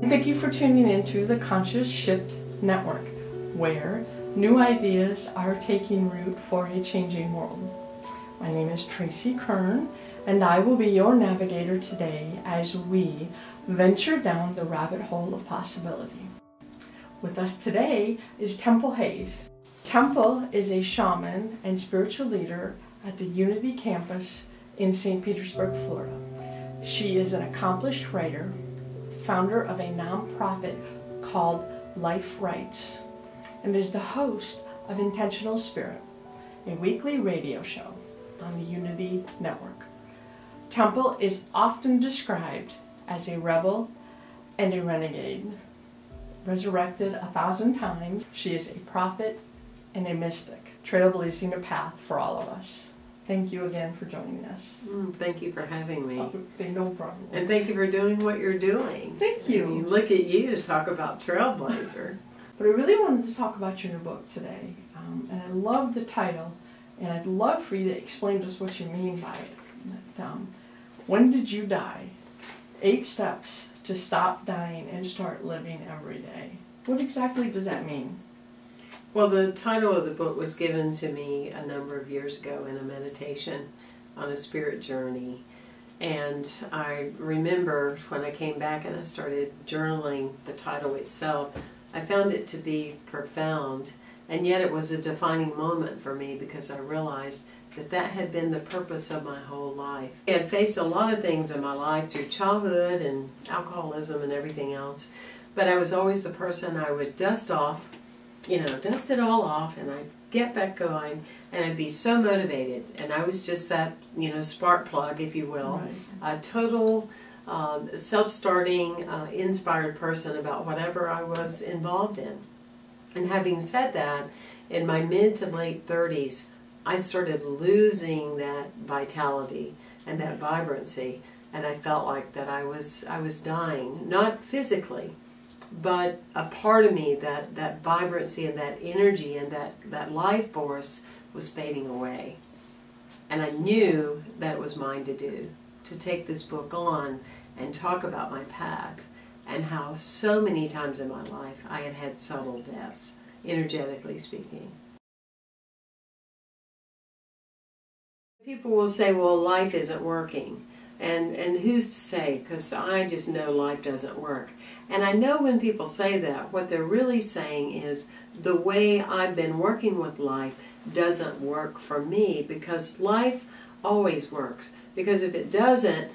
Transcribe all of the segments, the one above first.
Thank you for tuning into the Conscious Shift Network, where new ideas are taking root for a changing world. My name is Tracy Kern, and I will be your navigator today as we venture down the rabbit hole of possibility. With us today is Temple Hayes. Temple is a shaman and spiritual leader at the Unity campus in St. Petersburg, Florida. She is an accomplished writer, founder of a nonprofit called Life Rights, and is the host of Intentional Spirit, a weekly radio show on the Unity Network. Temple is often described as a rebel and a renegade. Resurrected 1,000 times, she is a prophet and a mystic, trailblazing a path for all of us. Thank you again for joining us. Thank you for having me. No problem. And thank you for doing what you're doing. Thank you. I mean, look at you to talk about Trailblazer. But I really wanted to talk about your new book today. And I love the title, and I'd love for you to explain to us what you mean by it. That, when did you die? 8 steps to stop dying and start living every day. What exactly does that mean? Well, the title of the book was given to me a number of years ago in a meditation on a spirit journey. And I remember when I came back and I started journaling the title itself, I found it to be profound. And yet it was a defining moment for me because I realized that that had been the purpose of my whole life. I had faced a lot of things in my life through childhood and alcoholism and everything else. But I was always the person I would dust off, dust it all off, and I'd get back going, and I'd be so motivated. And I was just that, spark plug, if you will, right. A total self-starting, inspired person about whatever I was involved in. And having said that, in my mid to late 30s, I started losing that vitality and that vibrancy, and I felt like that I was dying, not physically, but a part of me, that vibrancy and that energy and that life force was fading away. And I knew that it was mine to do, to take this book on and talk about my path and how so many times in my life I had had subtle deaths, energetically speaking. People will say, well, life isn't working. And who's to say? Because I just know life doesn't work. And I know when people say that, what they're really saying is the way I've been working with life doesn't work for me, because life always works. Because if it doesn't,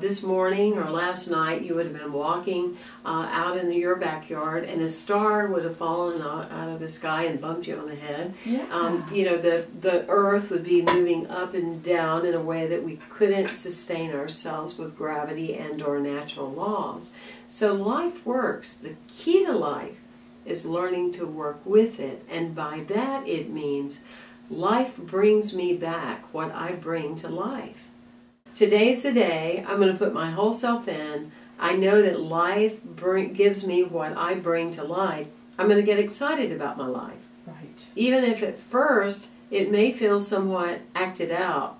this morning or last night you would have been walking out in your backyard and a star would have fallen out of the sky and bumped you on the head. Yeah. The earth would be moving up and down in a way that we couldn't sustain ourselves with gravity and or natural laws. So life works. The key to life is learning to work with it, and by that it means life brings me back what I bring to life. Today's the day I'm going to put my whole self in. I know that life gives me what I bring to life. I'm going to get excited about my life. Right. Even if at first it may feel somewhat acted out,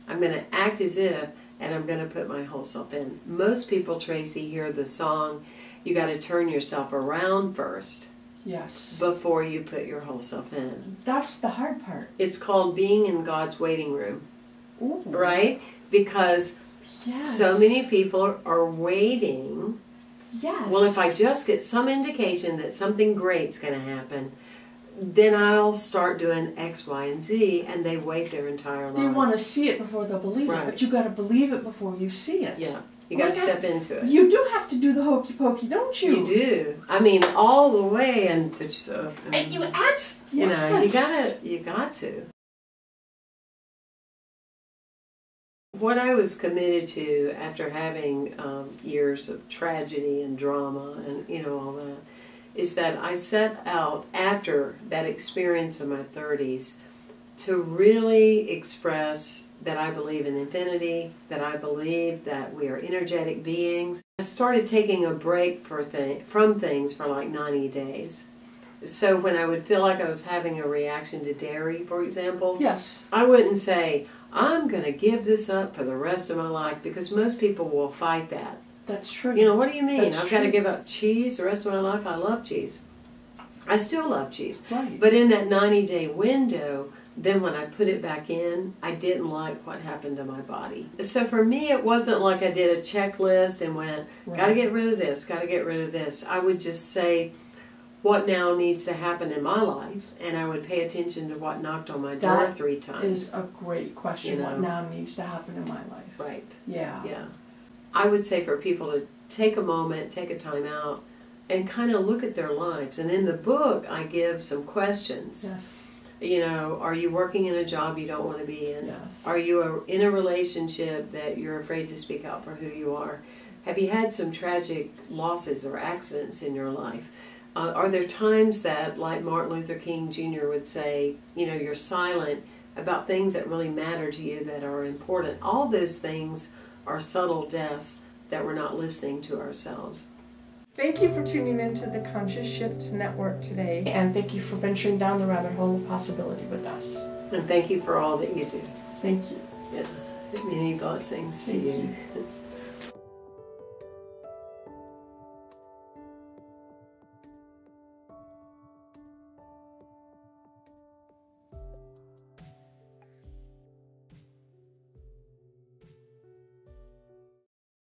I'm going to act as if, and I'm going to put my whole self in. Most people, Tracy, hear the song, you got to turn yourself around first. Yes. Before you put your whole self in. That's the hard part. It's called being in God's waiting room. Ooh. Right? Because so many people are waiting. Yes. Well, if I just get some indication that something great's going to happen, then I'll start doing X, Y, and Z, and they wait their entire lives. They want to see it before they'll believe Right. it, but you got to believe it before you see it. Yeah, you got to step into it. You do have to do the hokey pokey, don't you? You do. I mean, all the way, and put yourself. And you act. You know, Yes. you got to. What I was committed to after having years of tragedy and drama and all that, is that I set out after that experience in my 30s to really express that I believe in infinity, that I believe that we are energetic beings. I started taking a break from things for like 90 days. So when I would feel like I was having a reaction to dairy, for example, yes, I wouldn't say, I'm going to give this up for the rest of my life, because most people will fight that. That's true. You know, what do you mean? That's I've got to true. give up cheese the rest of my life? I love cheese. I still love cheese. Right. But in that 90-day window, then when I put it back in, I didn't like what happened to my body. So for me, it wasn't like I did a checklist and went, got to get rid of this, got to get rid of this. I would just say, what now needs to happen in my life? And I would pay attention to what knocked on my door 3 times. That is a great question. You know? What now needs to happen in my life? Right. Yeah. Yeah. I would say for people to take a moment, take a time out, and kind of look at their lives. And in the book, I give some questions. Yes. You know, are you working in a job you don't want to be in? Yes. Are you in a relationship that you're afraid to speak out for who you are? Have you had some tragic losses or accidents in your life? Are there times that, like Martin Luther King Jr. would say, you know, you're silent about things that really matter to you, that are important? All those things are subtle deaths that we're not listening to ourselves. Thank you for tuning into the Conscious Shift Network today, and thank you for venturing down the rabbit hole of possibility with us. And thank you for all that you do. Thank you. Yeah. Many blessings to you.